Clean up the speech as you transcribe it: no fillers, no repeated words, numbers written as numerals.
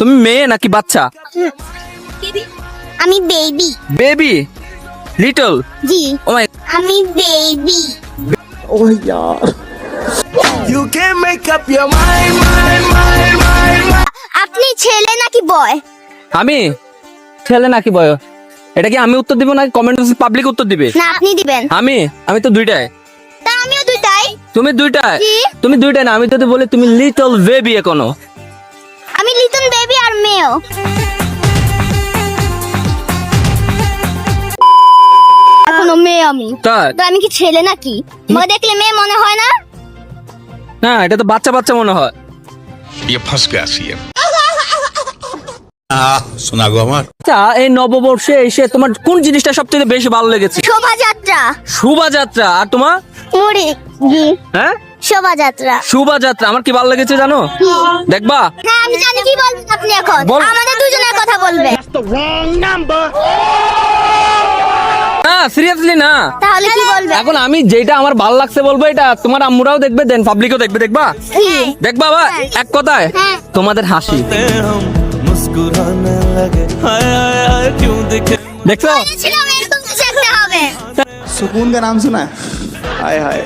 তুমি মেয়ে নাকি বাচ্চা? আমি বেবি। বেবি? লিটল? জি ও মাই, আমি baby. You can make up your mind. আপনি ছেলে নাকি বয়? আমি ছেলে নাকি বয়? এটা কি আমি উত্তর দিব নাকি কমেন্ট পাবলিক উত্তর দিবে? না আপনি দিবেন। আমি তো দুইটাই। তা আমিও দুইটাই। তুমি দুইটাই? জি। তুমি দুইটাই না, আমি যদি বলি তুমি লিটল বেবি এখনো। আমি লিটন বেবি আর মেয়েও। এখনো মেয়ে আমি। তাই? তো আমি কি ছেলে নাকি? আমাকে দেখলে মেয়ে মনে হয় না? না, এটা তো বাচ্চা বাচ্চা মনে হয়। ये फंस गया सीएम। सुना गो আমার আচ্ছা, এই নববর্ষে এসে তোমার কোন জিনিসটা সবচেয়ে বেশি ভালো লেগেছে? শোভাযাত্রা। শোভাযাত্রা। আর তোমার? মুড়ি। জি হ্যাঁ, শোভাযাত্রা। শোভাযাত্রা। আমার কি ভালো লেগেছে জানো? দেখবা? হ্যাঁ আমি জানি, কি বলবেন আপনি এখন? বল। আমাদের দুজনের কথা বলবে। না, সিরিয়াসলি না। তাহলে কি বলবে? এখন আমি যেটা আমার ভালো লাগছে বলবো, এটা তোমার আম্মুরাও দেখবে, দেন পাবলিকও দেখবে। দেখবা? কি? দেখবা বা এক কথায় হ্যাঁ। তোমাদের হাসি। हम मुस्कुराने लगे हाय हाय हाय क्यों दिखे দেখছো? বলেছিলাম এরকম কিছু একটা হবে। सुकून का नाम सुना है? हाय हाय